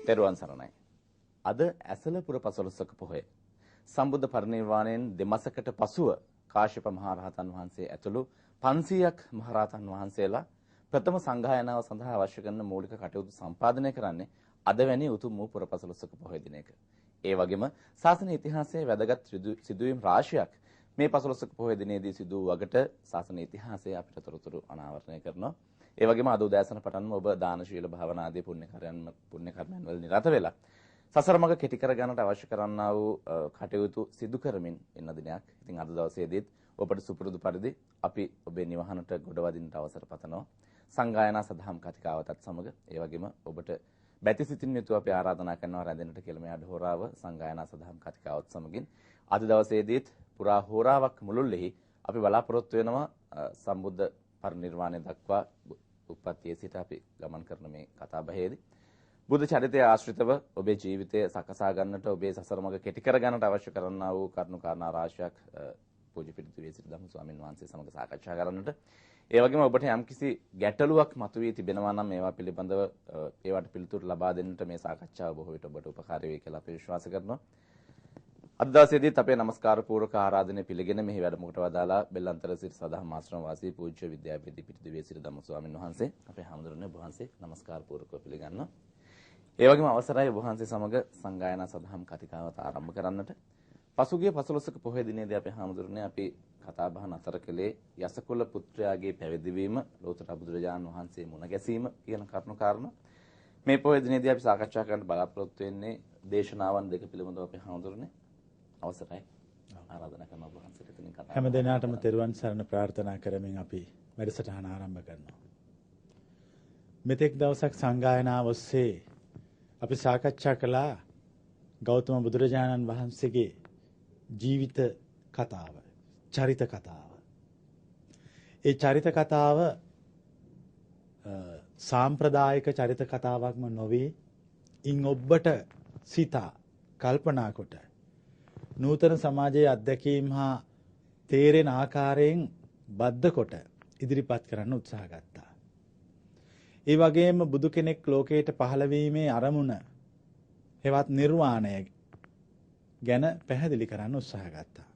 තෙරුවන් සරණයි. අද ඇසළ පුර පසළොස්වක පොහොය. සම්බුද්ධ පරිනිර්වාණයෙන් දෙමසකට පසුව කාශ්‍යප මහ රහතන් වහන්සේ ඇතුළු 500ක් මහ රහතන් වහන්සේලා ප්‍රථම සංඝායනාව සඳහා අවශ්‍ය කරන මූලික කටයුතු සම්පාදනය කරන්නේ අද වැනි උතුම් වූ පුර පසළොස්වක පොහොය දිනයක. ඒ වගේම ශාසන ඉතිහාසයේ වැදගත් සිදුවීම් රාශියක් මේ පසළොස්වක පොහොය දිනේදී සිදු වූ ශාසන ඉතිහාසය අපිට තොරතුරු අනාවරණය කරනවා. ඒ වගේම අද උදෑසන පටන්ම ඔබ දාන ශීල භාවනා ආදී පුණ්‍ය කර්මයන් වල නිරත වෙලා සසර මඟ කෙටි කර ගන්නට අවශ්‍ය කරන්නා වූ කටයුතු සිදු කරමින් ඉන්න දිනයක්. ඉතින් අද දවසේදීත් ඔබට සුපුරුදු පරිදි අපි ඔබේ නිවහනට ගොඩවදින්නට අවසර පතනවා. සංගායනා සදහම් කතිකාවතත් සමග ඒ වගේම ඔබට බැති සිතින් යුතුව අපි ආරාධනා කරනවා රැඳෙන්නට කියලා මේ අඩහෝරාව සංගායනා සදහම් කතිකාවත් සමගින් අද දවසේදීත් පුරා හෝරාවක් මුළුල්ලෙහි අපි බලාපොරොත්තු වෙනවා සම්බුද්ධ පරිනිර්වාණය දක්වා උප්පත්තියේ සිට අපි ගමන් කරන මේ කතා බහේදී බුද්ධ චරිතය ආශ්‍රිතව ඔබේ ජීවිතය සකසා ගන්නට ඔබේ සසර මඟ කෙටි කර ගන්නට අවශ්‍ය කරන්නා වූ කරුණු කාරණා රාශියක් පූජ්‍ය පිළිතුරේ සිට ධම්ම ස්වාමීන් වහන්සේ සමග සාකච්ඡා කරන්නට ඒ වගේම ඔබට යම්කිසි ගැටලුවක් මතුවී තිබෙනවා නම් ඒවා පිළිබඳව ඒවට පිළිතුරු ලබා දෙන්නට මේ සාකච්ඡාව බොහෝ විට ඔබට උපකාරී වේ කියලා අපි විශ්වාස කරනවා. අද දවසේදීත් අපේ নমස්කාර පූර්වක ආරාධනය පිළිගෙන මෙහි වැඩමුකට වදාලා බෙල්ලන්තර සිට සදහම් ආශ්‍රම වාසී පූජ්‍ය විද්‍යාපති පිටිදුවේ සිට ධම්ම ස්වාමීන් වහන්සේ අපේ හැමදෙරනේ වහන්සේ নমස්කාර පූර්වකව පිළිගන්නවා. ඒ වගේම අවසරයි වහන්සේ සමග සංගායනා සදහම් කතිකාවත ආරම්භ කරන්නට. පසුගිය 15ක පොහොය දිනේදී අපේ හැමදෙරනේ අපි කතා බහ නතර කළේ යසකුල පුත්‍රයාගේ පැවිදිවීම ලෝතර බුදුරජාණන් වහන්සේ මුණ ගැසීම කියන කරුණු කාරණා. මේ පොහොය දිනේදී අපි සාකච්ඡා කරන්න බලාපොරොත්තු වෙන්නේ දේශනාවන් දෙක පිළිබඳව අපේ හැමදෙරනේ අවසරයි ආරාධනා කරන ඔබ වහන්සේට ඉතින් කතා හැම දිනකටම තෙරුවන් සරණ ප්‍රාර්ථනා කරමින් අපි වැඩසටහන ආරම්භ කරනවා. මෙතෙක් දවසක් සංගායනාව ඔස්සේ අපි සාකච්ඡා කළා ගෞතම බුදුරජාණන් වහන්සේගේ ජීවිත කතාව, චරිත කතාව. ඒ චරිත කතාව සාම්ප්‍රදායික චරිත කතාවක්ම නොවේ. ඉන් ඔබට සිතා කල්පනා කොට නූතන සමාජයේ අත්දැකීම් හා තේරෙන ආකාරයෙන් බද්ධ කොට ඉදිරිපත් කරන්න උත්සාහ ගත්තා. ඒ වගේම බුදු කෙනෙක් ලෝකයට පහළ වීමේ අරමුණ හෙවත් නිර්වාණය ගැන පැහැදිලි කරන්න උත්සාහ ගත්තා.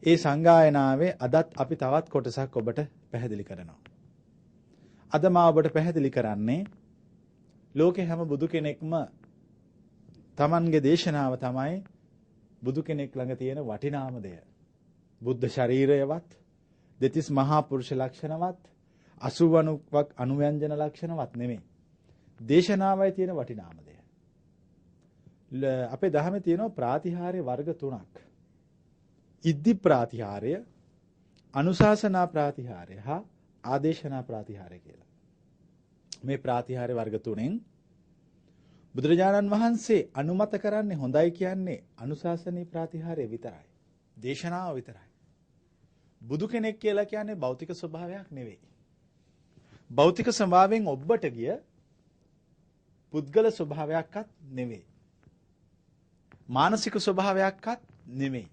ඒ සංගායනාවේ අදත් අපි තවත් කොටසක් ඔබට පැහැදිලි කරනවා. අද මා ඔබට පැහැදිලි කරන්නේ ලෝකේ හැම බුදු කෙනෙක්ම Tamanගේ දේශනාව තමයි බුදු කෙනෙක් ළඟ තියෙන වටිනාම දෙය. බුද්ධ ශරීරයවත්, දෙතිස් මහා පුරුෂ ලක්ෂණවත්, 80ක් අනුව්‍යංජන ලක්ෂණවත් නෙමෙයි. දේශනාවයි තියෙන වටිනාම දෙය. අපේ දහමේ තියෙනවා ප්‍රාතිහාර්ය වර්ග තුනක්. ඉද්ධි ප්‍රාතිහාර්ය, අනුශාසනා ප්‍රාතිහාර්ය හා ආදේශනා ප්‍රාතිහාර්ය කියලා. මේ ප්‍රාතිහාර්ය වර්ග තුනෙන් බුදුරජාණන් වහන්සේ අනුමත කරන්නේ හොඳයි කියන්නේ අනුශාසනීය ප්‍රාතිහාර්ය විතරයි. දේශනාව විතරයි. බුදු කෙනෙක් කියලා කියන්නේ භෞතික ස්වභාවයක් නෙවෙයි. භෞතික ස්වභාවයෙන් ඔබට ගිය පුද්ගල ස්වභාවයක්වත් නෙවෙයි. මානසික ස්වභාවයක්වත් නෙවෙයි.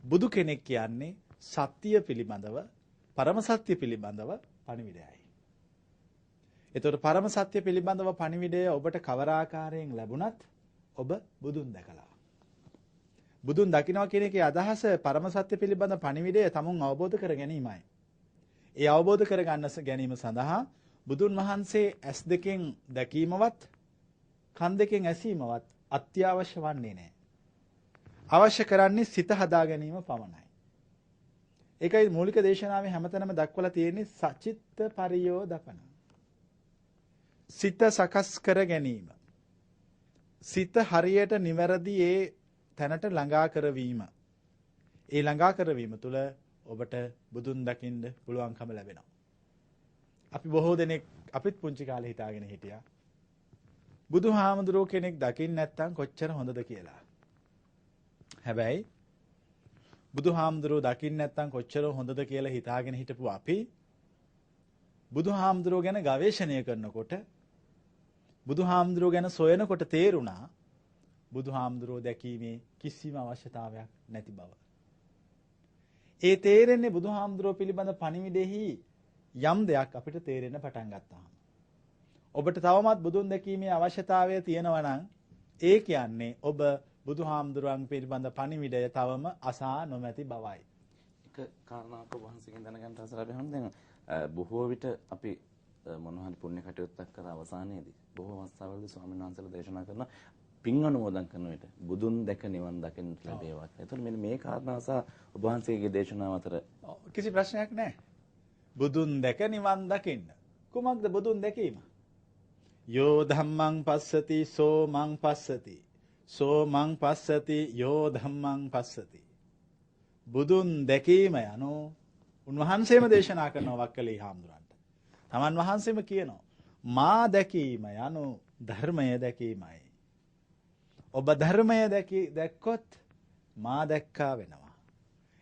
බුදු කෙනෙක් කියන්නේ සත්‍ය පිළිබඳව, පරම සත්‍ය පිළිබඳව පණිවිඩයයි. එතකොට පරම සත්‍ය පිළිබඳව පණිවිඩය ඔබට කවර ආකාරයෙන් ලැබුණත් ඔබ බුදුන් දැකලා. බුදුන් දකින්නවා කියන එකේ අදහස පරම සත්‍ය පිළිබඳ පණිවිඩය තමුන් අවබෝධ කර ගැනීමයි. ඒ අවබෝධ කර ගැනීම සඳහා බුදුන් වහන්සේ ඇස් දෙකෙන් දැකීමවත් කන් දෙකෙන් ඇසීමවත් අත්‍යවශ්‍ය වන්නේ නැහැ. අවශ්‍ය කරන්නේ සිත හදා ගැනීම පමණයි. ඒකයි මූලික දේශනාවේ හැමතැනම දක්වලා තියෙන්නේ සචිත්ත පරියෝදපන. සිත සකස් කර ගැනීම. සිත හරියට නිවැරදි ඒ තැනට ළඟා කරවීම. ඒ ළඟා කරවීම තුළ ඔබට බුදුන් දකින්න පුළුවන්කම ලැබෙනවා. අපි බොහෝ දෙනෙක් අපිත් පුංචි කාලේ හිතාගෙන හිටියා බුදුහාමුදුරුවෝ කෙනෙක් දකින්න නැත්නම් කොච්චර හොඳද කියලා. හැබැයි බුදුහාමුදුරුවෝ දකින්න නැත්නම් කොච්චර හොඳද කියලා හිතාගෙන හිටපු අපි බුදුහාමුදුරුවෝ ගැන ගවේෂණය කරනකොට බුදුහාමුදුරුවෝ ගැන සොයනකොට තේරුණා බුදුහාමුදුරුවෝ දැකීමේ කිසිම අවශ්‍යතාවයක් නැති බව. ඒ තේරෙන්නේ බුදුහාමුදුරුවෝ පිළිබඳ පණිවිඩෙහි යම් දෙයක් අපිට තේරෙන්න පටන් ගත්තාම. ඔබට තවමත් බුදුන් දැකීමේ අවශ්‍යතාවය තියෙනවා නම් ඒ කියන්නේ ඔබ බුදුහාමුදුරන් පිළිබඳ පණිවිඩය තවම අසා නොමැති බවයි. එක කාරණාවක් වහන්සේගෙන් දැනගන්න අවසරයි බහන්. දැන් බොහෝ විට අපි මොනවා හරි පුණ්‍ය කටයුත්තක් කර අවසානයේදී බොහෝ අවස්ථාවලදී ස්වාමීන් වහන්සේලා දේශනා කරන පින් අනුමෝදන් කරන විට බුදුන් දැක නිවන් දකින්න ලැබේවා. එතකොට මෙන්න මේ කාරණාව සහ ඔබ වහන්සේගේ දේශනාව අතර කිසි ප්‍රශ්නයක් නැහැ. බුදුන් දැක නිවන් දකින්න. කුමක්ද බුදුන් දැකීම? යෝ ධම්මං පස්සති සෝ මං පස්සති. සෝ මං පස්සති යෝ ධම්මං පස්සති. බුදුන් දැකීම යනු උන්වහන්සේම දේශනා කරනවා වක්කලී හාමුදුරන්ට. තමන් වහන්සේම කියනවා මා දැකීම යනු ධර්මය දැකීමයි. ඔබ ධර්මය දැක්කොත් මා දැක්කා වෙනවා.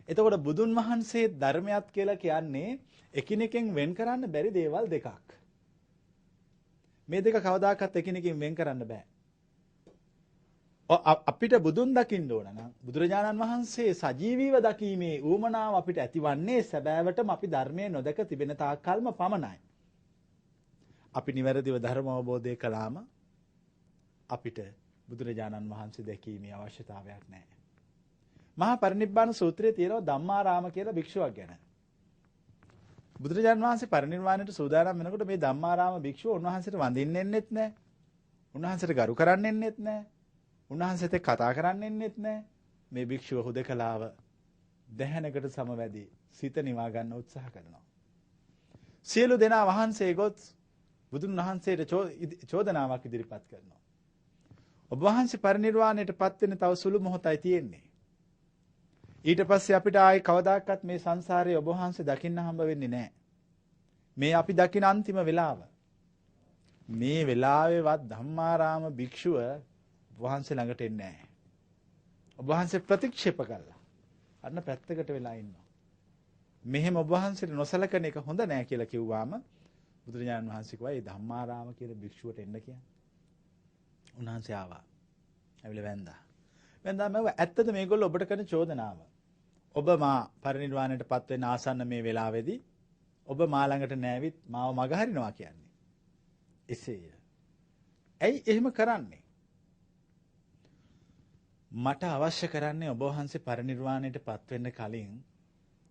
එතකොට බුදුන් වහන්සේ ධර්මයක් කියලා කියන්නේ එකිනෙකෙන් වෙන් කරන්න බැරි දේවල් දෙකක්. මේ දෙක කවදාකවත් එකිනෙකින් වෙන් කරන්න බෑ. අපිට බුදුන් දකින්න ඕන නම් බුදුරජාණන් වහන්සේ සජීවීව දකීමේ ඌමනාව අපිට ඇතිවන්නේ සැබෑවටම අපි ධර්මයේ නොදක තිබෙන තාක් කල්ම පමණයි. අපි නිවැරදිව ධර්ම අවබෝධය කළාම අපිට බුදුරජාණන් වහන්සේ දැකීමේ අවශ්‍යතාවයක් නැහැ. මහා පරිනිබ්බාන සූත්‍රයේ තියෙනවා ධම්මාරාම කියලා භික්ෂුවක් ගැන. බුදුරජාණන් වහන්සේ පරිනිර්වාණයට සූදානම් වෙනකොට මේ ධම්මාරාම භික්ෂුව උන්වහන්සේට වඳින්න එන්නෙත් නැහැ. උන්වහන්සේට ගරු කරන්න එන්නෙත් නැහැ. උන්වහන්සේට කතා කරන්න එන්නෙත් නැහැ. මේ භික්ෂුව හුදකලාව දැහැනකට සමවැදී සිත නිවා ගන්න උත්සාහ කරනවා. සියලු දෙනා වහන්සේ ගොත් බුදුන් වහන්සේට චෝදනාවක් ඉදිරිපත් කරනවා. ඔබ වහන්සේ පරිනිර්වාණයට පත් වෙන තව සුළු මොහොතයි තියෙන්නේ. ඊට පස්සේ අපිට ආයේ කවදාකවත් මේ සංසාරයේ ඔබ වහන්සේ දකින්න හම්බ වෙන්නේ නැහැ. මේ අපි දකින අන්තිම වෙලාව. මේ වෙලාවේවත් ධම්මාරාම භික්ෂුව වහන්සේ ළඟට එන්නේ නැහැ. ඔබ වහන්සේ ප්‍රතික්ෂේප කළා. අන්න පැත්තකට වෙලා ඉන්නවා. මෙහෙම ඔබ වහන්සේට නොසලකන එක හොඳ නෑ කියලා කිව්වාම බුදුරජාණන් වහන්සේ කිව්වා මේ ධම්මාරාම කියලා භික්ෂුවට එන්න කියන්නේ. උන්වහන්සේ ආවා. ඇවිල්ලා වැන්දා. වැන්දාම ඇත්තද මේගොල්ලෝ ඔබට කරන චෝදනාව? ඔබ මා පරිනිර්වාණයට පත් වෙන ආසන්න මේ වෙලාවේදී ඔබ මා ළඟට නැවිත් මාව මගහරිනවා කියන්නේ. එසේය. ඇයි එහෙම කරන්නේ? මට අවශ්‍ය කරන්නේ ඔබ වහන්සේ පරිනිර්වාණයට පත් වෙන්න කලින්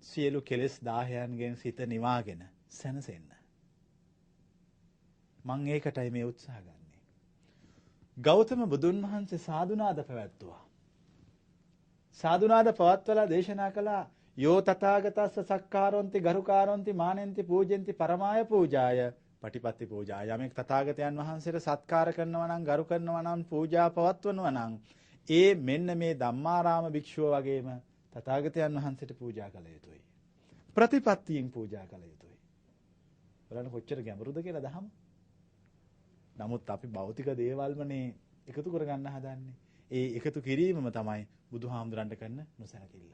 සියලු කෙලෙස් 1000න්ගෙන් සිත නිවාගෙන සැනසෙන්න. මම ඒකටයි මේ උත්සාහ ගන්නෙ. ගෞතම බුදුන් වහන්සේ සාදුනාද පැවැත්තුවා. සාදුනාද පවත්වලා දේශනා කළා යෝ තථාගතස්ස සක්කාරොන්ති ගරුකාරොන්ති මානෙන්ති පූජෙන්ති පරමාය පූජාය පටිපත්ති පූජාය. යමෙක් තථාගතයන් වහන්සේට සත්කාර කරනවා නම් ගරු කරනවා නම් පූජා පවත්වනවා නම් ඒ මෙන්න මේ ධම්මාරාම භික්ෂුව වගේම තථාගතයන් වහන්සේට පූජා කළ යුතුයි. ප්‍රතිපත්තියෙන් පූජා කළ යුතුයි. බලන්න කොච්චර ගැඹුරුද කියලා දහම. නමුත් අපි භෞතික දේවල්මනේ එකතු කරගන්න හදන්නේ. ඒ එකතු කිරීමම තමයි බුදුහාමුදුරන්ට කරන නොසැලකිල්ල.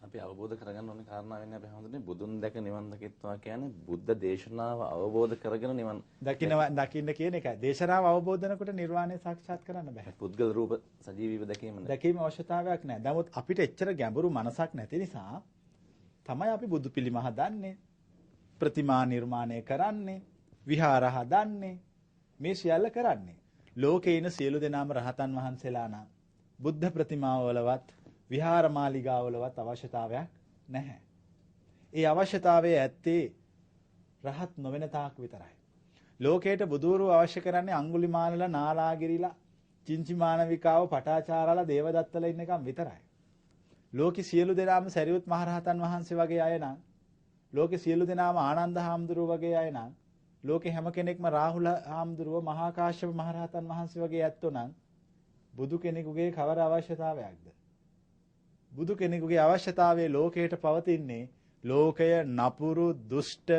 අපි අවබෝධ කරගන්න ඕනේ කාරණා වෙන්නේ අපි හඳුන්නේ බුදුන් දැක නිවන් දකිත්වා කියන්නේ බුද්ධ දේශනාව අවබෝධ කරගෙන නිවන් දකින්න කියන එකයි. දේශනාව අවබෝධ කරනකොට නිර්වාණය සාක්ෂාත් කරන්න බෑ. පුද්ගල රූප සජීවීව දැකීම නෑ. දැකීම අවශ්‍යතාවයක් නෑ. නමුත් අපිට එච්චර ගැඹුරු මනසක් නැති නිසා තමයි අපි බුදු පිළිම හදන්නේ, ප්‍රතිමා නිර්මාණය කරන්නේ, විහාර හදන්නේ, මේ සියල්ල කරන්නේ. ලෝකේ ඉන සියලු දෙනාම රහතන් වහන්සේලා නම් බුද්ධ ප්‍රතිමාවලවත් විහාර මාලිගාවලවත් අවශ්‍යතාවයක් නැහැ. ඒ අවශ්‍යතාවය ඇත්තේ රහත් නොවන තාක් විතරයි. ලෝකයට බුදුරු අවශ්‍ය කරන්නේ අඟුලිමාලලා, නාලාගිරිලා, චින්චිමානවිකාව, පටාචාරාලා, දේවදත්තලා ඉන්න එකම විතරයි. ලෝකේ සියලු දෙනාම සරියුත් මහරහතන් වහන්සේ වගේ අය නම්, ලෝකේ සියලු දෙනාම ආනන්ද හාමුදුරුව වගේ අය නම්, ලෝකේ හැම කෙනෙක්ම රාහුල හාමුදුරුව, මහා කාශ්‍යප මහරහතන් වහන්සේ වගේ ඇත්තෝ නම් බුදු කෙනෙකුගේ කවර අවශ්‍යතාවයක්ද? බුදු කෙනෙකුගේ අවශ්‍යතාවයේ ලෝකයට පවතින්නේ ලෝකය නපුරු, දුෂ්ට,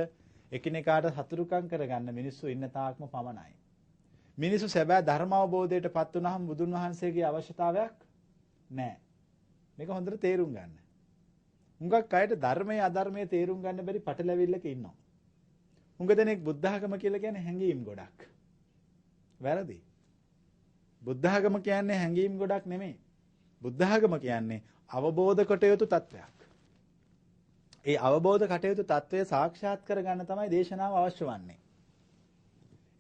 එකිනෙකාට සතුරුකම් කරගන්න මිනිස්සු ඉන්න තාක්ම පමණයි. මිනිස්සු සැබෑ ධර්ම අවබෝධයට පත් වුණාම බුදුන් වහන්සේගේ අවශ්‍යතාවයක් නැහැ. මේක හොඳට තේරුම් ගන්න. හුඟක් අයට ධර්මයේ අධර්මයේ තේරුම් ගන්න බැරි පටලැවිල්ලක ඉන්නවා. හුඟ දෙනෙක් බුද්ධ ආගම කියලා කියන්නේ හැඟීම් ගොඩක්. වැරදි. බුද්ධ ආගම කියන්නේ හැඟීම් ගොඩක් නෙමෙයි. බුද්ධ ආගම කියන්නේ අවබෝධ කොට යුතු තත්වයක්. ඒ අවබෝධ කොට යුතු තත්වය සාක්ෂාත් කරගන්න තමයි දේශනාව අවශ්‍ය වන්නේ.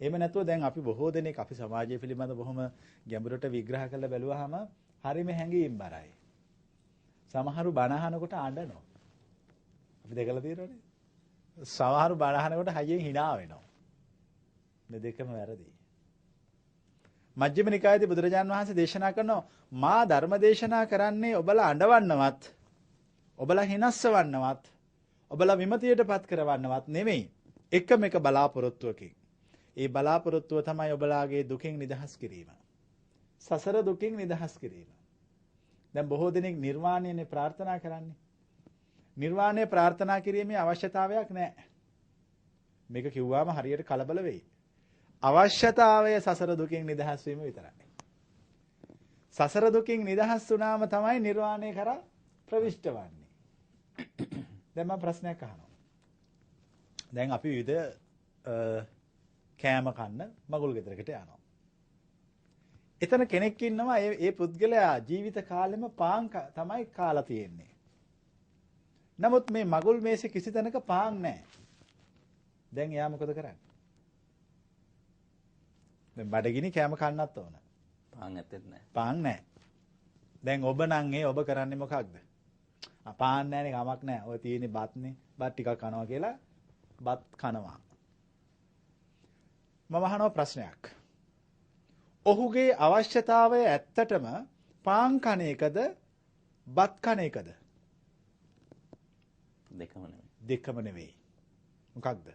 එහෙම නැතුව දැන් අපි බොහෝ දෙනෙක් අපි සමාජය පිළිබඳ බොහොම ගැඹුරට විග්‍රහ කරලා බැලුවාම හරියම හැංගීම් බරයි. සමහරු බණ අහනකොට අඬනවා. අපි දැකලා තියෙනවනේ. සමහරු බණ අහනකොට හයියෙන් hina වෙනවා. මේ දෙකම වැරදි. මජ්ක්‍ධිම නිකායේදී බුදුරජාන් වහන්සේ දේශනා කරනවා මා ධර්ම දේශනා කරන්නේ ඔබලා අඬවන්නවත් ඔබලා හිනස්සවන්නවත් ඔබලා විමතියටපත් කරවන්නවත් නෙමෙයි. එකම එක බලාපොරොත්තුවකින්. ඒ බලාපොරොත්තුව තමයි ඔබලාගේ දුකින් නිදහස් කිරීම. සසර දුකින් නිදහස් කිරීම. දැන් බොහෝ දෙනෙක් නිර්වාණයනේ ප්‍රාර්ථනා කරන්නේ. නිර්වාණය ප්‍රාර්ථනා කිරීමේ අවශ්‍යතාවයක් නැහැ. මේක කිව්වම හරියට කලබල වෙයි. අවශ්‍යතාවය සසර දුකින් නිදහස් වීම විතරයි. සසර දුකින් නිදහස් වුණාම තමයි නිර්වාණය කරා ප්‍රවිෂ්ඨ වන්නේ. දැන් මම ප්‍රශ්නයක් අහනවා. දැන් අපි විවිධ කෑම කන්න මගුල් ගෙදරකට යනවා. එතන කෙනෙක් ඉන්නවා ඒ පුද්ගලයා ජීවිත කාලෙම පාන් තමයි කාලා තියෙන්නේ. නමුත් මේ මගුල් මේසේ කිසි තැනක පාන් නැහැ. දැන් එයා මොකද කරන්නේ? දැන් බඩගිනි කෑම කන්නත් ඕන. පාන් ඇත්තෙත් නැහැ. පාන් නැහැ. දැන් ඔබ නම් ඔබ කරන්නේ මොකක්ද? පාන් නැහැනේ කමක් නැහැ. ඔය තියෙන්නේ බත්නේ. බත් ටිකක් කනවා කියලා බත් කනවා. මම අහනවා ප්‍රශ්නයක්. ඔහුගේ අවශ්‍යතාවය ඇත්තටම පාන් කන එකද බත් කන එකද? දෙකම නෙමෙයි. දෙකම නෙවෙයි. මොකක්ද?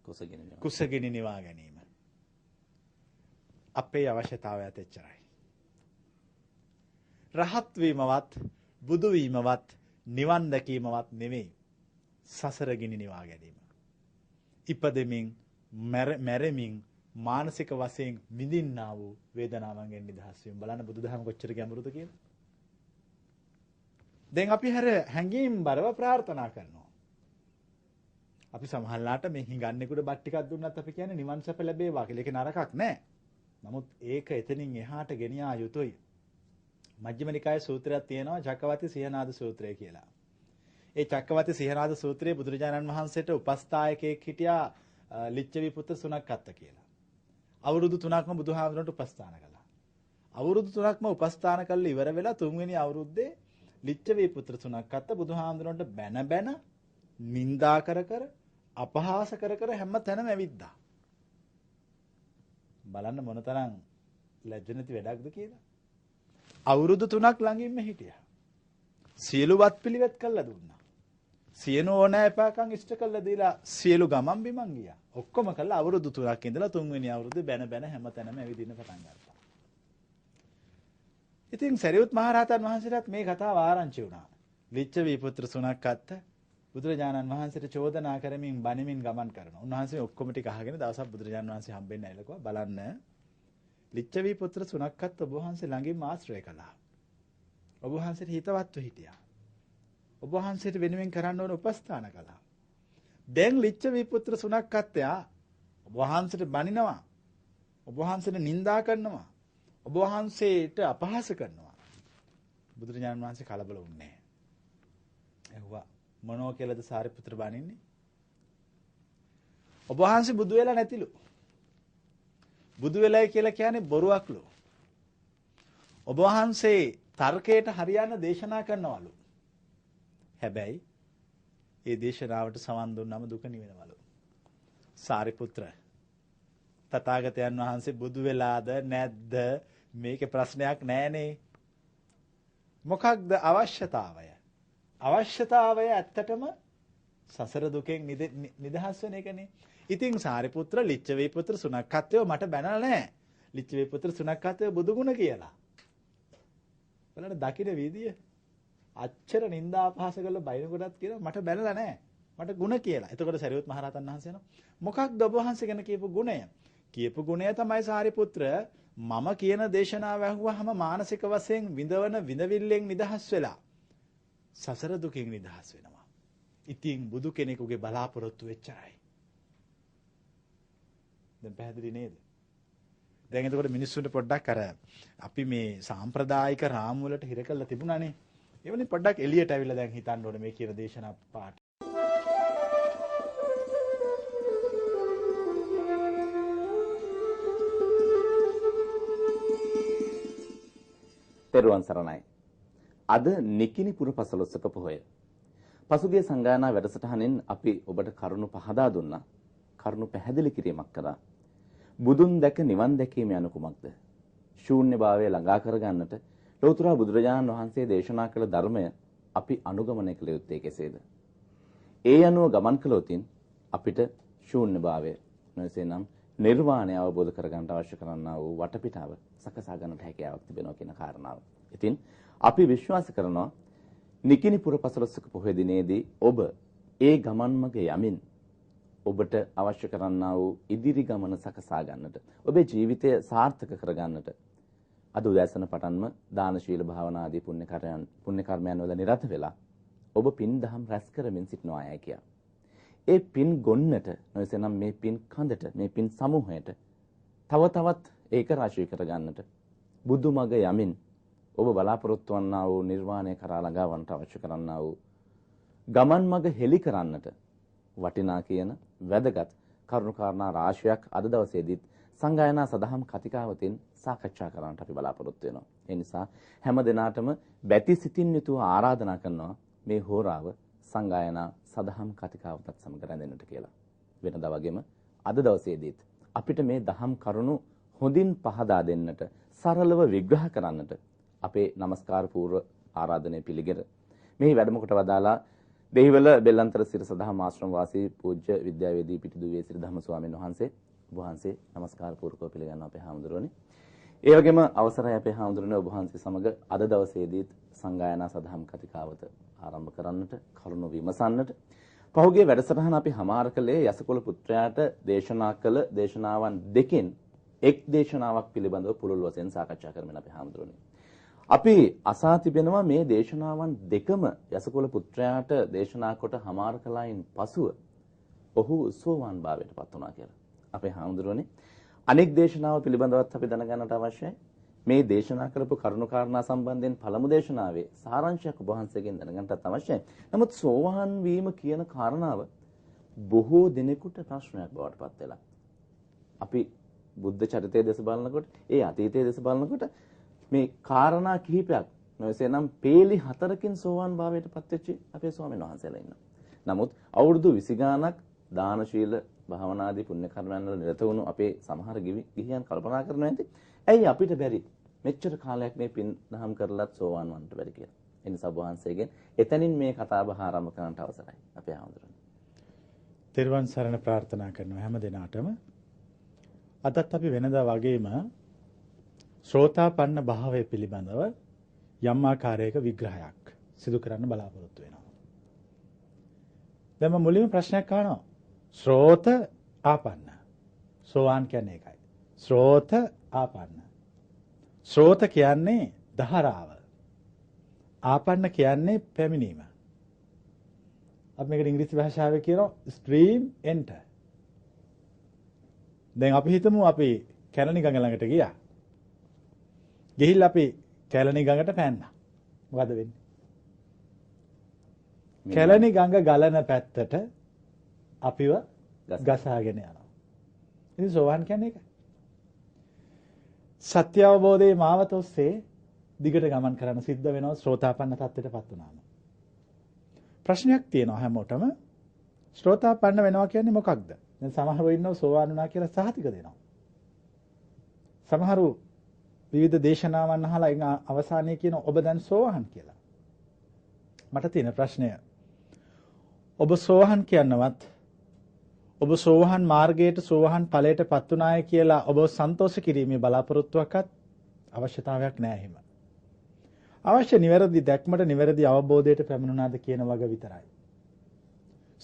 කුසගිනි. කුසගිනි නිවා ගැනීම. අපේ අවශ්‍යතාවයත් එච්චරයි. රහත් වීමවත් බුදු වීමවත් නිවන් දැකීමවත් නෙමෙයි. සසර ගිනි නිවා ගැනීම. ඉපදෙමින් මැරෙමින් මානසික වශයෙන් මිදින්නා වූ වේදනාවන්ගෙන් නිදහස් වීම. බලන්න බුදුදහම කොච්චර ගැඹුරුද කියලා. දැන් අපි හැංගීම් බරව ප්‍රාර්ථනා කරනවා. අපි සමහරලාට මේ හිඟන්නෙකුට බත් ටිකක් දුන්නත් අපි කියන්නේ නිවන් සැප ලැබේවා කියලා. ඒක නරකක් නෑ. නමුත් ඒක එතනින් එහාට ගෙනියා යුතුයි. මජ්ක්‍ධිම නිකායේ සූත්‍රයක් තියෙනවා චක්කවර්ති සිහනාද සූත්‍රය කියලා. ඒ චක්කවර්ති සිහනාද සූත්‍රයේ බුදුරජාණන් වහන්සේට උපස්ථායකයෙක් හිටියා ලිච්ඡවි පුත්‍ර සුනක්කත්ත කියලා. අවුරුදු 3ක්ම බුදුහාමුදුරන්ට උපස්ථාන කළා. අවුරුදු 3ක්ම උපස්ථාන කරලා ඉවර වෙලා තුන්වෙනි අවුරුද්දේ ලිච්ඡවි පුත්‍ර සුනක්කත්ත බුදුහාමුදුරන්ට බැන නිඳා කර අපහාස කර හැම තැනම ඇවිද්දා. බලන්න මොනතරම් ලැජ්ජ නැති වැඩක්ද කියලා. අවුරුදු 3ක් ළඟින්ම හිටියා. සියලු වත් පිළිවෙත් කළා දුන්නා. සියනු ඕනෑපෑකම් ඉෂ්ට කළා දීලා සියලු ගමන් බිමන් ගියා. ඔක්කොම කළා අවුරුදු 3ක් ඉඳලා තුන්වෙනි අවුරුද්දේ බැන හැම තැනම ඇවිදින්න පටන් ගත්තා. ඉතින් සරියුත් මහරහතන් වහන්සේටත් මේ කතාව ආරංචි වුණා. ලිච්ඡවි පුත්‍ර සුනක්කත්ත බුදුරජාණන් වහන්සේට චෝදනා කරමින් බණමින් ගමන් කරනවා. උන්වහන්සේ ඔක්කොම ටික අහගෙන දවසක් බුදුරජාණන් වහන්සේ හම්බෙන්න ඇවිල්ලා බලන්න ලිච්ඡවි පුත්‍ර සුනක්කත්ත ඔබ වහන්සේ ළඟින් ආශ්‍රය කළා. ඔබ වහන්සේට හිතවත්ව හිටියා. ඔබ වහන්සේට වෙනුවෙන් කරන්න ඕන උපස්ථාන කළා. දැන් ලිච්ඡවි පුත්‍ර සුනක්කත්තයා ඔබ වහන්සේට බනිනවා. ඔබ වහන්සේට නිඳා කරනවා. ඔබ වහන්සේට අපහාස කරනවා. බුදුරජාණන් වහන්සේ කලබල වුණේ නැහැ. එහුවා මොනෝ කියලාද සාරිපුත්‍ර බණින්නේ? ඔබ වහන්සේ බුදු වෙලා නැතිලු. බුදු වෙලයි කියලා කියන්නේ බොරුවක්ලු. ඔබ වහන්සේ තර්කයට හරියන්න දේශනා කරනවලු. හැබැයි ඒ දේශනාවට සවන් දුන්නම දුක නිවෙනවලු. සාරිපුත්‍ර තථාගතයන් වහන්සේ බුදු වෙලාද නැද්ද මේකේ ප්‍රශ්නයක් නෑනේ. මොකක්ද අවශ්‍යතාවය? අවශ්‍යතාවය ඇත්තටම සසර දුකෙන් නිදහස් වෙන එකනේ. ඉතින් සාරිපුත්‍ර ලිච්ඡවි පුත්‍ර සුනක්කත්වෝ මට බැනලා නැහැ. ලිච්ඡවි පුත්‍ර සුනක්කත්වෝ බුදු ගුණ කියලා. බලන්න දකින විදිය අච්චර නිന്ദා අපහාස කරලා බයින කොටත් කියනවා මට බැනලා නැහැ. මට ගුණ කියලා. එතකොට සරියුත් මහරහතන් වහන්සේ යනවා මොකක්ද ඔබ වහන්සේ ගැන කියපු ගුණය? කියපු ගුණය තමයි සාරිපුත්‍ර මම කියන දේශනාව ඇහුවාම මානසික වශයෙන් විඳවන විඳවිල්ලෙන් නිදහස් වෙලා සසර දුකින් නිදහස් වෙනවා. ඉතින් බුදු කෙනෙකුගේ බලාපොරොත්තු වෙච්චරයි. දැන් පැහැදිලි නේද? දැන් එතකොට මිනිස්සුන්ට පොඩ්ඩක් අර අපි මේ සාම්ප්‍රදායික රාමු වලට හිර කරලා තිබුණානේ. ඒවනේ පොඩ්ඩක් එළියට ඇවිල්ලා දැන් හිතන්න ඕනේ මේ කියන දේශනා පාඩ. තෙරුවන් සරණයි. අද නිකිණිපුර පසළොස්වක පොහොය. පසුගිය සංගායනා වැඩසටහනින් අපි ඔබට කරුණු පහදා දුන්නා. කරුණු පැහැදිලි කිරීමක් කළා. බුදුන් දැක නිවන් දැකීම යනු කුමක්ද? ශූන්‍යභාවය ළඟා කරගන්නට ලෞතර බුදුරජාණන් වහන්සේ දේශනා කළ ධර්මය අපි අනුගමනය කළ යුත්තේ කෙසේද? ඒ අනුව ගමන් කළොතින් අපිට ශූන්‍යභාවය නැසෙනම් නිර්වාණය අවබෝධ කරගන්නට අවශ්‍ය කරනා වූ වටපිටාව සකසා ගන්නට හැකියාවක් තිබෙනවා කියන කාරණාව. ඉතින් අපි විශ්වාස කරනවා නිකිණිපුර පසළොස්වක පොහොය දිනේදී ඔබ ඒ ගමන් මඟ යමින් ඔබට අවශ්‍ය කරනා වූ ඉදිරි ගමන සකසා ගන්නට, ඔබේ ජීවිතය සාර්ථක කරගන්නට අද උදෑසන පටන්ම දාන ශීල භාවනා ආදී පුණ්‍ය කර්මයන් වල නිරත වෙලා ඔබ පින් දහම් රැස් කරමින් සිටනවා අය කියා. ඒ පින් ගොන්නට නැසෙනම් මේ පින් කඳට, මේ පින් සමූහයට තව තවත් ඒක රාශී කරගන්නට බුදු මඟ යමින් ඔබ බලාපොරොත්තු වන්නා වූ නිර්වාණය කරා ළඟා වන්නට අවශ්‍ය කරන්නා වූ ගමන් මඟ හෙලි කරන්නට වටිනා කියන වැදගත් කරුණු කාරණා රාශියක් අද දවසේදීත් සංගායනා සදහම් කතිකාවතින් සාකච්ඡා කරන්නට අපි බලාපොරොත්තු වෙනවා. ඒ නිසා හැම දිනාටම බැති සිතින් යුතුව ආරාධනා කරනවා මේ හෝරාව සංගායනා සදහම් කතිකාවතත් සමග රැඳෙන්නට කියලා. වෙනදා වගේම අද දවසේදීත් අපිට මේ දහම් කරුණු හොඳින් පහදා දෙන්නට, සරලව විග්‍රහ කරන්නට අපේ নমස්කාර පූර්ව ආරාධනය පිළිගෙන මේ වැඩම කොට වදාලා දෙහිවල බෙල්ලන්තර සිර සදහම් ආශ්‍රම වාසී පූජ්‍ය විද්‍යාවේදී පිටිදුවේ සිරි ධම්ම ස්වාමීන් වහන්සේ වහන්සේ নমස්කාර පූර්වකව පිළිගන්නවා අපේ හාමුදුරුවනේ. ඒ වගේම අවසරයි අපේ හාමුදුරුවනේ ඔබ වහන්සේ සමග අද දවසේදීත් සංගායනා සදහම් කතිකාවත ආරම්භ කරන්නට, කරුණු විමසන්නට. පහුගිය වැඩසටහන අපි හමාර කළේ යසකුල පුත්‍රයාට දේශනා කළ දේශනාවන් දෙකෙන් එක් දේශනාවක් පිළිබඳව පුළුල් වශයෙන් සාකච්ඡා කරමින් අපේ හාමුදුරුවනේ. අපි අසා තිබෙනවා මේ දේශනාවන් දෙකම යසකුල පුත්‍රයාට දේශනා කොට හමාර කළයින් පසුව ඔහු සෝවාන් භාවයට පත් වුණා කියලා. අපේ හාමුදුරුවනේ අනෙක් දේශනාව පිළිබඳවත් අපි දැනගන්නට අවශ්‍යයි. මේ දේශනා කරපු කරුණු කාරණා සම්බන්ධයෙන් පළමු දේශනාවේ සාරාංශයක් ඔබ වහන්සේගෙන් දැනගන්නත් අවශ්‍යයි. නමුත් සෝවාන් වීම කියන කාරණාව බොහෝ දිනෙකට ප්‍රශ්නයක් බවට පත් වෙලා. අපි බුද්ධ චරිතයේ දෙස බලනකොට, ඒ අතීතයේ දෙස බලනකොට මේ කාරණා කිහිපයක් නොවේසෙනම් පේලි 4කින් සෝවාන් භාවයට පත් වෙච්ච අපේ ස්වාමීන් වහන්සේලා ඉන්නවා. නමුත් අවුරුදු 20 ගාණක් දාන ශීල භාවනාදී පුණ්‍ය කර්මයන් වල නිරත වුණු අපේ සමහර ගිහියන් කල්පනා කරනවා ඇති. ඇයි අපිට බැරි මෙච්චර කාලයක් මේ පින් දහම් කරලත් සෝවාන් වන්නට බැරි කියලා. ඒ නිසා වහන්සේගෙන් එතනින් මේ කතාබහ ආරම්භ කරන්නට අවසරයි අපේ ආමතුරුනි. තෙරුවන් සරණ ප්‍රාර්ථනා කරනවා හැම දිනාටම. අදත් අපි වෙනදා වගේම ශ්‍රෝතාපන්න භාවය පිළිබඳව යම් ආකාරයක විග්‍රහයක් සිදු කරන්න බලාපොරොත්තු වෙනවා. දැන් මුලින්ම ප්‍රශ්නයක් අහනවා. ශ්‍රෝත ආපන්න. සෝවාන් කියන්නේ ඒකයි. ශ්‍රෝත ආපන්න. ශ්‍රෝත කියන්නේ ධාරාව. ආපන්න කියන්නේ පැමිණීම. අපි මේකට ඉංග්‍රීසි භාෂාවේ කියනවා stream enter. දැන් අපි හිතමු අපි කැලණි ගඟ ළඟට ගියා. ගිහිල්ලා අපි කැලණි ගඟට පැන්නා. මොකද වෙන්නේ? කැලණි ගඟ ගලන පැත්තට අපිව ගසාගෙන යනවා. ඉතින් සෝවාන් කියන්නේ ඒකයි. සත්‍ය අවබෝධයේ මාවත ඔස්සේ දිගට ගමන් කරන්න සිද්ධ වෙනවා ශ්‍රෝතාපන්න තත්ත්වයටපත් වුණාම. ප්‍රශ්නයක් තියෙනවා හැමෝටම. ශ්‍රෝතාපන්න වෙනවා කියන්නේ මොකක්ද? දැන් සමහරව ඉන්නව සෝවාන් වුණා කියලා සහතික දෙනවා. සමහරු විවිධ දේශනාවන් අහලා අවසානයේ කියන ඔබ දැන් සෝවාන් කියලා. මට තියෙන ප්‍රශ්නය ඔබ සෝවාන් කියනවත් ඔබ සෝවාන් මාර්ගයට සෝවාන් ඵලයටපත් උනාය කියලා ඔබ සන්තෝෂ කිරීමේ බලාපොරොත්තුවක්වත් අවශ්‍යතාවයක් නැහැ හිම. අවශ්‍ය නිවැරදි දැක්මට නිවැරදි අවබෝධයට පැමිණුණාද කියන වග විතරයි.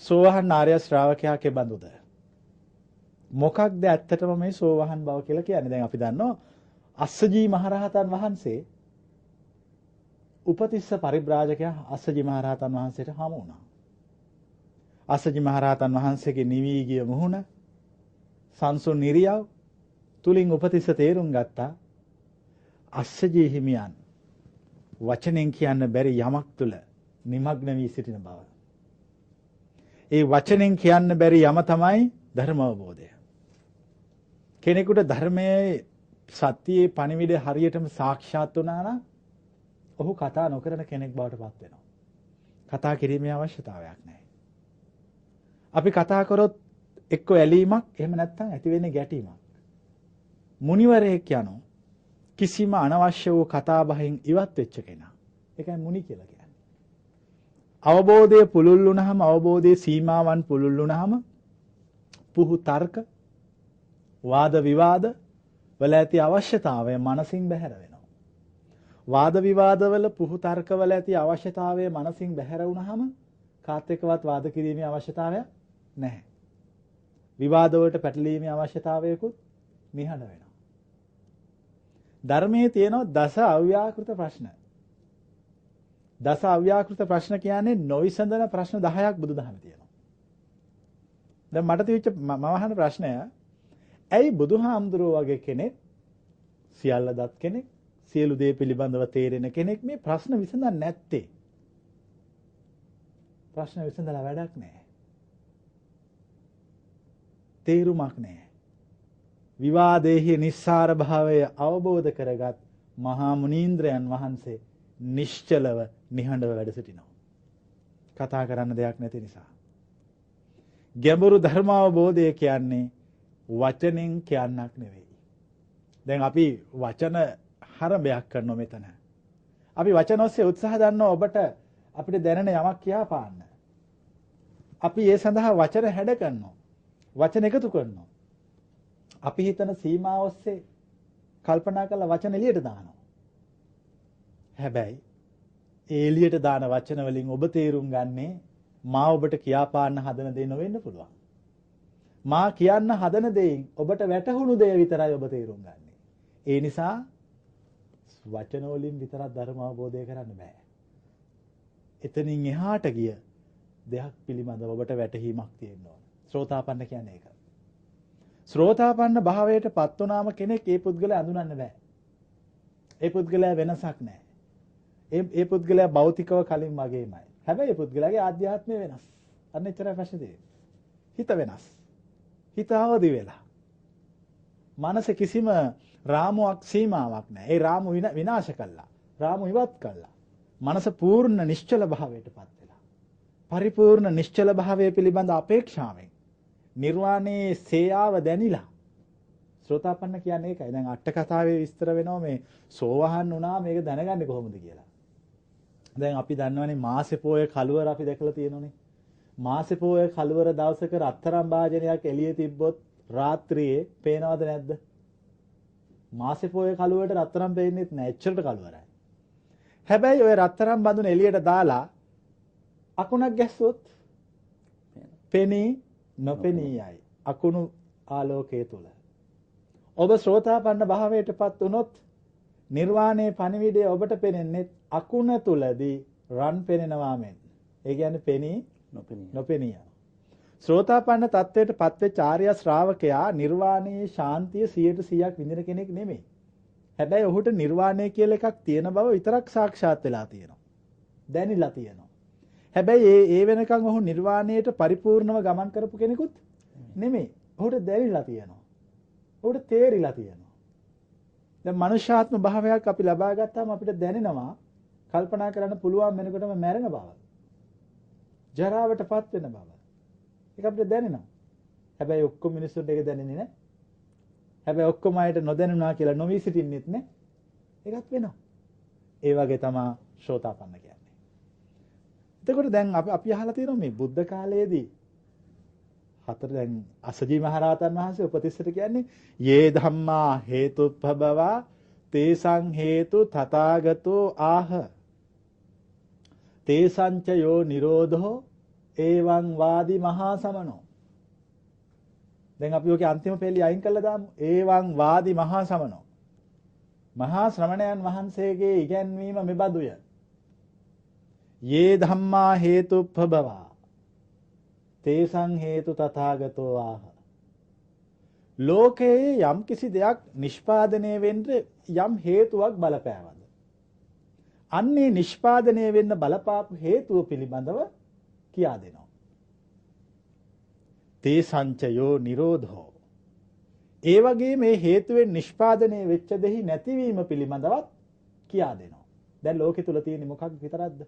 සෝවාන් ආර්ය ශ්‍රාවකයා කෙබඳුද? මොකක්ද ඇත්තටම මේ සෝවාන් බව කියලා කියන්නේ? දැන් අපි දන්නවා අස්සජී මහරහතන් වහන්සේ උපතිස්ස පරිබ්‍රාජකයා අස්සජී මහරහතන් වහන්සේට හමු වුණා. අස්සජී මහරහතන් වහන්සේගේ නිවි ගිය මුහුණ සංසුන් නිරියව් තුලින් උපතිස්ස තේරුම් ගත්තා. අස්සජී හිමියන් වචනෙන් කියන්න බැරි යමක් තුල නිමග්න වී සිටින බව. ඒ වචනෙන් කියන්න බැරි යම තමයි ධර්ම අවබෝධය. කෙනෙකුට ධර්මයේ සත්‍යයේ පණිවිඩය හරියටම සාක්ෂාත් වුණා නම් ඔහු කතා නොකරන කෙනෙක් බවට පත් වෙනවා. කතා කිරීමේ අවශ්‍යතාවයක් නැහැ. අපි කතා කරොත් එක්ක ඇලීමක් එහෙම නැත්නම් ඇති වෙන්නේ ගැටීමක්. මුනිවරයෙක් යනෝ කිසිම අනවශ්‍ය වූ කතා බහින් ඉවත් වෙච්ච කෙනා. ඒකයි මුනි කියලා කියන්නේ. අවබෝධය පුළුල් වුණාම අවබෝධයේ සීමාවන් පුළුල් වුණාම පුහු තර්ක වාද විවාද වල ඇති අවශ්‍යතාවය මනසින් බැහැර වෙනවා. වාද විවාද වල පුහු තර්ක වල ඇති අවශ්‍යතාවය මනසින් බැහැර වුණාම කාත් එක්කවත් වාද කිරීමේ අවශ්‍යතාවයක් නැහැ. විවාද වලට පැටලීමේ අවශ්‍යතාවයකුත් නිහඬ වෙනවා. ධර්මයේ තියෙන දස අව්‍යාකෘත ප්‍රශ්න. දස අව්‍යාකෘත ප්‍රශ්න කියන්නේ නොවිසඳන ප්‍රශ්න 10ක් බුදුදහමේ තියෙනවා. දැන් මට තියච්ච මම අහන ප්‍රශ්නය ඇයි බුදුහාමුදුරුවෝ වගේ කෙනෙක් සියල්ල දත් කෙනෙක් සියලු දේ පිළිබඳව තේරෙන කෙනෙක් මේ ප්‍රශ්න විසඳන්නේ නැත්තේ? ප්‍රශ්න විසඳලා වැඩක් නැහැ. තේරුමක් නැහැ. විවාදයේ නිස්සාර භාවය අවබෝධ කරගත් මහා මුනීන්ද්‍රයන් වහන්සේ නිශ්චලව නිහඬව වැඩ සිටිනවා. කතා කරන්න දෙයක් නැති නිසා. ගැඹුරු ධර්ම අවබෝධය කියන්නේ වචනෙන් කියන්නක් නෙවෙයි. දැන් අපි වචන හරඹයක් කරනවා මෙතන. අපි වචන ඔස්සේ උත්සාහ ගන්නවා ඔබට අපිට දැනෙන යමක් කියා පාන්න. අපි ඒ සඳහා වචන හැඩ කරනවා. වචන එකතු කරනවා. අපි හිතන සීමා ඔස්සේ කල්පනා කරලා වචන එළියට දානවා. හැබැයි ඒ එළියට දාන වචන වලින් ඔබ තේරුම් ගන්නේ මා ඔබට කියා පාන්න හදන දේ නොවෙන්න පුළුවන්. මා කියන්න හදන දෙයින් ඔබට වැටහුණු දේ විතරයි ඔබ තේරුම් ගන්නේ. ඒ නිසා වචන වලින් විතරක් ධර්ම අවබෝධය කරන්න බෑ. එතනින් එහාට ගිය දෙයක් පිළිබඳව ඔබට වැටහීමක් තියෙන්න ඕන. ශ්‍රෝතාපන්න කියන්නේ ඒක. ශ්‍රෝතාපන්න භාවයට පත් වුණාම කෙනෙක් ඒ පුද්ගලයා අඳුනන්න බෑ. ඒ පුද්ගලයා වෙනසක් නැහැ. ඒ පුද්ගලයා භෞතිකව කලින් වගේමයි. හැබැයි ඒ පුද්ගලයාගේ ආධ්‍යාත්මය වෙනස්. අන්න එච්චරයි ප්‍රශ්නේ තියෙන්නේ. හිත වෙනස්. හිත අවදි වෙලා. මනස කිසිම රාමුවක් සීමාවක් නැහැ. ඒ රාමු විනාශ කළා. රාමු ඉවත් කළා. මනස පූර්ණ නිශ්චල භාවයටපත් වෙලා. පරිපූර්ණ නිශ්චල භාවය පිළිබඳ අපේක්ෂාවෙන් නිර්වාණයේ සේයාව දැනිලා. ශ්‍රෝතාපන්න කියන්නේ ඒකයි. දැන් අට කතාවේ විස්තර වෙනවා මේ සෝවහන් වුණා මේක දැනගන්නේ කොහොමද කියලා. දැන් අපි දන්නවනේ මාසේ පොය කලවර අපි දැකලා තියෙනෝනේ. මාසේ පොය කලවර දවසක රත්තරන් භාජනයක් එළියේ තිබ්බොත් රාත්‍රියේ පේනවද නැද්ද? මාසේ පොය කලවරට රත්තරන් පේන්නේත් නැහැ. එච්චරට කලවරයි. හැබැයි ඔය රත්තරන් බඳුන එළියට දාලා අකුණක් ගැස්සුවොත් පෙනී නොපෙනී යයි. අකුණු ආලෝකයේ තුල. ඔබ ශ්‍රෝතාපන්න භාවයටපත් වුනොත් නිර්වාණයේ පණිවිඩය ඔබට පෙනෙන්නේ අකුණ තුලදී රන් පෙනෙනවා මෙන්. ඒ කියන්නේ පෙනී නොපෙනී යනවා. ශ්‍රෝතාපන්න තත්වයට පත්වෙච්ච ආර්ය ශ්‍රාවකයා නිර්වාණයේ ශාන්තිය 100% විඳින කෙනෙක් නෙමෙයි. හැබැයි ඔහුට නිර්වාණය කියලා එකක් තියෙන බව විතරක් සාක්ෂාත් වෙලා තියෙනවා. දැනිලා තියෙනවා. හැබැයි ඒ වෙනකන් ඔහු නිර්වාණයට පරිපූර්ණව ගමන් කරපු කෙනෙකුත් නෙමෙයි. ඔහුට දැනිලා තියෙනවා. ඔහුට තේරිලා තියෙනවා. දැන් මනුෂ්‍යාත්ම භාවයක් අපි ලබා ගත්තාම අපිට දැනෙනවා කල්පනා කරන්න පුළුවන් වෙනකොටම මැරෙන බව. ජරාවටපත් වෙන බව. ඒක අපිට දැනෙනවා. හැබැයි ඔක්කොම මිනිස්සුන්ට ඒක දැනෙන්නේ නැහැ. හැබැයි ඔක්කොම අයට නොදැනුණා කියලා නොවි සිටින්නෙත් නේ. ඒකත් වෙනවා. ඒ වගේ තමයි ශ්‍රෝතාපන්න කියන්නේ. එතකොට දැන් අපි අහලා තියෙනවා මේ බුද්ධ කාලයේදී හතර දැන් අසජී මහරහතන් වහන්සේ උපතිස්සට කියන්නේ යේ ධම්මා හේතුප්පබවා තේසං හේතු තථාගතෝ ආහ තේසංච යෝ නිරෝධෝ එවං වාදි මහා සමනෝ. දැන් අපි ඔකේ අන්තිම පෙළි අයින් කළා දාමු. එවං වාදි මහා සමනෝ. මහා ශ්‍රමණයන් වහන්සේගේ ඉගැන්වීම මෙබඳුය. යේ ධම්මා හේතුප්පබවා තේසං හේතු තථාගතෝ ආහ. ලෝකයේ යම් කිසි දෙයක් නිෂ්පාදනය වෙන්න යම් හේතුවක් බලපෑවද? අන්නේ නිෂ්පාදනය වෙන්න බලපාපු හේතුව පිළිබඳව කියා දෙනවා. තේසංචයෝ නිරෝධෝ. ඒ වගේ මේ හේතුවෙන් නිෂ්පාදනය වෙච්ච දෙහි නැතිවීම පිළිබඳවත් කියා දෙනවා. දැන් ලෝකෙ තුල තියෙන්නේ මොකක් විතරක්ද?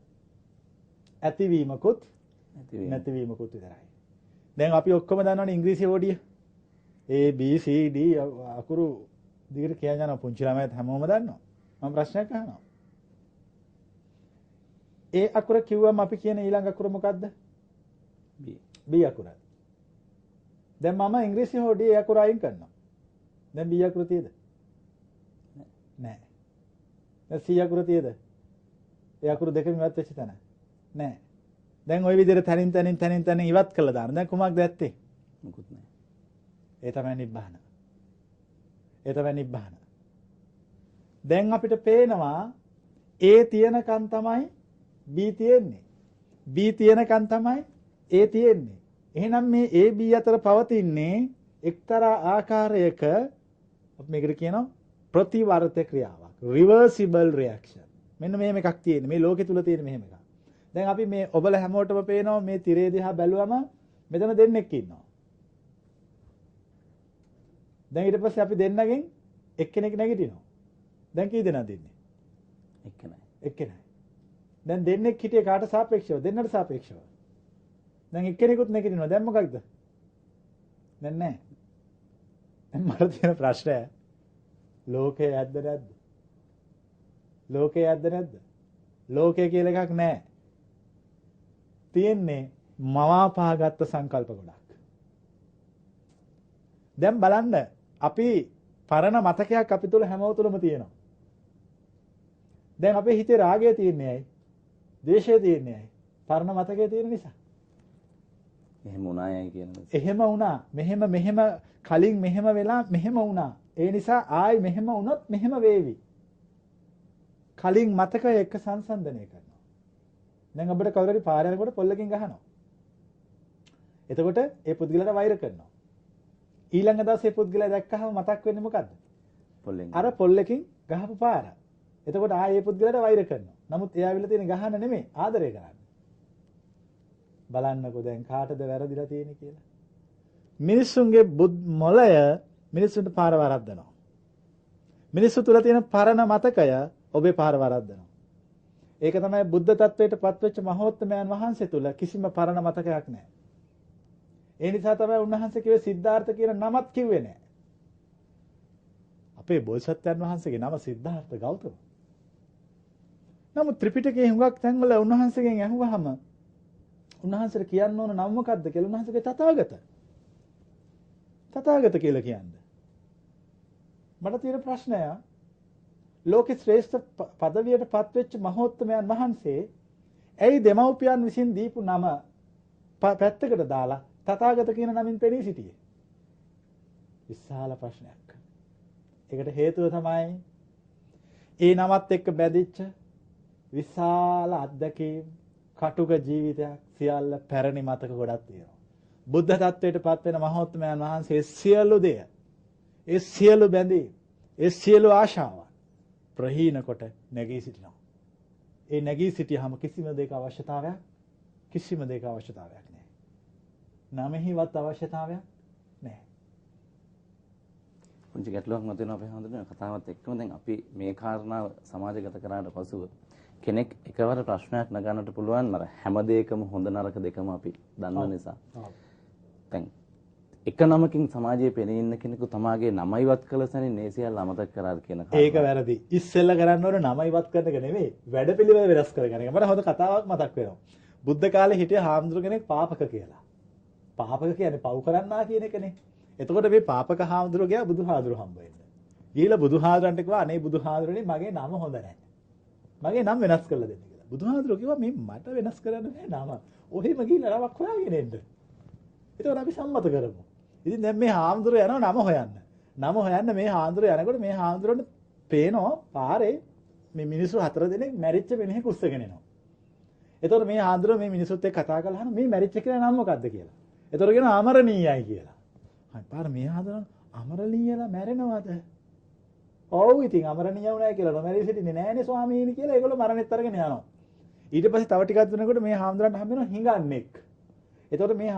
ඇතිවීමකුත් නැතිවීමකුත් විතරයි. දැන් අපි ඔක්කොම දන්නවනේ ඉංග්‍රීසි හොඩිය. A B C D අකුරු දිගට කියන්න යනවා පුංචි ළමයිත් හැමෝම දන්නවා. මම ප්‍රශ්නයක් අහනවා. ඒ අකුර කිව්වම අපි කියන ඊළඟ අකුර මොකද්ද? B අකුර. දැන් මම ඉංග්‍රීසි හොඩියේ අකුර අයින් කරනවා. දැන් B අකුර තියද? නැහැ. දැන් C අකුර තියද? ඒ අකුරු දෙකම ඉවත් වෙච්ච තැන. නැහැ. දැන් ওই විදිහට තනින් ඉවත් කළා දාන්න. දැන් කොහොමද ඇත්තේ? මොකුත් නැහැ. ඒ තමයි නිබ්බාන. ඒ තමයි නිබ්බාන. දැන් අපිට පේනවා A තියෙනකන් තමයි B තියෙන්නේ. B තියෙනකන් තමයි A තියෙන්නේ. එහෙනම් මේ A B අතර පවතින්නේ එක්තරා ආකාරයක අපි මේකට කියනවා ප්‍රතිවර්ත ක්‍රියාවක්. reversible reaction. මෙන්න මෙහෙම එකක් තියෙන්නේ. මේ ලෝකෙ තුල තියෙන මෙහෙම එකක්. දැන් අපි මේ ඔබල හැමෝටම පේනවා මේ තිරේ දිහා බැලුවම මෙතන දෙන්නෙක් ඉන්නවා. දැන් ඊට පස්සේ අපි දෙන්නගෙන් එක්කෙනෙක් නැගිටිනවා. දැන් කී දෙනාද ඉන්නේ? එක්කෙනයි. දැන් දෙන්නෙක් හිටියේ කාට සාපේක්ෂව? දෙන්නට සාපේක්ෂව. දැන් එක්කෙනෙකුත් නැගිටිනවා. දැන් මොකක්ද? දැන් නැහැ. දැන් මට තියෙන ප්‍රශ්නය ලෝකේ ඇද්ද නැද්ද? ලෝකේ ඇද්ද නැද්ද? ලෝකය කියලා එකක් නැහැ. තියෙන්නේ මවාපාගත්ත සංකල්ප ගොඩක්. දැන් බලන්න අපි පරණ මතකයක් අපි තුල හැමෝම තුලම තියෙනවා. දැන් අපේ හිතේ රාගය තියෙන්නේ ඇයි? ද්වේෂය තියෙන්නේ ඇයි? පරණ මතකයේ තියෙන නිසා. එහෙම වුණායයි කියන්නේ. එහෙම වුණා. මෙහෙම කලින් මෙහෙම වෙලා මෙහෙම වුණා. ඒ නිසා ආයි මෙහෙම වුණොත් මෙහෙම වේවි. කලින් මතකය එක්ක සංසන්දනය කරනවා. දැන් අපිට කවුරු හරි පාර යනකොට පොල්ලකින් ගහනවා. එතකොට ඒ පුද්ගලයාට වෛර කරනවා. ඊළඟ දවසේ පුද්ගලයා දැක්කහම මතක් වෙන්නේ මොකද්ද? පොල්ලෙන්. අර පොල්ලකින් ගහපු පාර. එතකොට ආයේ ඒ පුද්ගලයාට වෛර කරනවා. නමුත් එයා විල තියෙන ගහන නෙමෙයි ආදරය කරන්නේ. බලන්නකෝ දැන් කාටද වැරදිලා තියෙන්නේ කියලා. මිනිස්සුන්ගේ මොළය මිනිස්සුන්ට පාර වරද්දනවා. මිනිස්සු තුල තියෙන පරණ මතකය ඔබේ පාර වරද්දනවා. ඒක තමයි බුද්ධ තත්වයට පත්වෙච්ච මහෝත්තමයන් වහන්සේ තුල කිසිම පරණ මතකයක් නැහැ. ඒ නිසා තමයි උන්වහන්සේ කිව්වේ සිද්ධාර්ථ කියන නමත් කිව්වේ නැහැ. අපේ බෝසත්යන් වහන්සේගේ නම සිද්ධාර්ථ ගෞතම. නමුත් ත්‍රිපිටකයේ හුඟක් තැන්වල උන්වහන්සේගෙන් අහුවහම උන්වහන්සේට කියන්න ඕන නම මොකද්ද කියලා උන්වහන්සේගේ තථාගත. තථාගත කියලා කියන්නේ. මට තියෙන ප්‍රශ්නය ලෝකේ ශ්‍රේෂ්ඨ පදවියට පත්වෙච්ච මහෝත්තමයන් වහන්සේ ඇයි දෙමව්පියන් විසින් දීපු නම පැත්තකට දාලා තථාගත කියන නමින් පෙනී සිටියේ? විශාල ප්‍රශ්නයක්. ඒකට හේතුව තමයි ඒ නමත් එක්ක බැඳිච්ච විශාල අත්දැකීම් කටුක ජීවිතයක් සියල්ල පැරණි මතක ගොඩක් තියෙනවා. බුද්ධ තත්වයට පත් වෙන මහෝත්තමයන් වහන්සේ සියලු දේ ඒ සියලු බැඳීම් ඒ සියලු ආශාවන් ප්‍රහීන කොට නැගී සිටිනවා. ඒ නැගී සිටියාම කිසිම දෙයක අවශ්‍යතාවයක් නැහැ. නමෙහිවත් අවශ්‍යතාවයක් නැහැ. පුංචි ගැටලුවක් මතුවෙනවා අපේ හඳුනන කතාවත් එක්කම දැන් අපි මේ කාරණාව සමාජගත කරාට පසුව කෙනෙක් එකවර ප්‍රශ්නයක් නගන්නට පුළුවන් අර හැම දෙයකම හොඳ නරක දෙකම අපි දන්න නිසා. දැන් එක නමකින් සමාජයේ පෙනී ඉන්න කෙනෙකු තමාගේ නම ඉවත් කළ සැනින් මේ සියල්ල අමතක කරාද කියන කාරණා. ඒක වැරදි. ඉස්සෙල්ලා කරන්න ඕන නම ඉවත් කරන එක නෙමෙයි. වැඩපිළිවෙල වෙනස් කරගන්න එක. මට හොඳ කතාවක් මතක් වෙනවා. බුද්ධ කාලේ හිටිය හාමුදුරු කෙනෙක් පාපක කියලා. පාපක කියන්නේ පව් කරන්නා කියන එකනේ. එතකොට මේ පාපක හාමුදුරුවෝ ගියා බුදුහාඳුරු හම්බ වෙන්න. ගිහිල්ලා බුදුහාඳුරන්ට කිව්වා අනේ බුදුහාඳුරනේ මගේ නම හොඳ නැහැ. මගේ නම වෙනස් කරලා දෙන්න කියලා. බුදුහාඳුරෝ කිව්වා මේ මට වෙනස් කරන්න බෑ නම. ඔහෙම ගිහිල්ලා නමක් හොයාගෙන එන්න. ඒතකොට අපි සම්මත කරමු. ඉතින් දැන් මේ හාමුදුරුවෝ යනවා නම හොයන්න. නම හොයන්න මේ හාමුදුරුවෝ යනකොට මේ හාමුදුරුවන්ට පේනවා පාරේ මේ මිනිස්සු 4 දෙනෙක් මැරිච්ච වෙනෙහි කුස්සගෙන එනවා. එතකොට මේ හාමුදුරුවෝ මේ මිනිස්සුත් එක්ක කතා කරලා අහනවා මේ මැරිච්ච කෙනා නම මොකද්ද කියලා. එතකොට කියනවා අමරණීයයි කියලා. හරි පාර මේ හාමුදුරුවෝ අමරණීයලා මැරෙනවද? ඔව් ඉතින් අමරණීය වුණා කියලා නොමැරී සිටින්නේ නෑනේ ස්වාමීනි කියලා ඒගොල්ලෝ මරණෙත් අරගෙන යනවා. ඊට පස්සේ තව ටිකක් දුන්නකොට මේ හාමුදුරන්ට හම්බ වෙනවා හිඟන්නෙක්. එතකොට මේ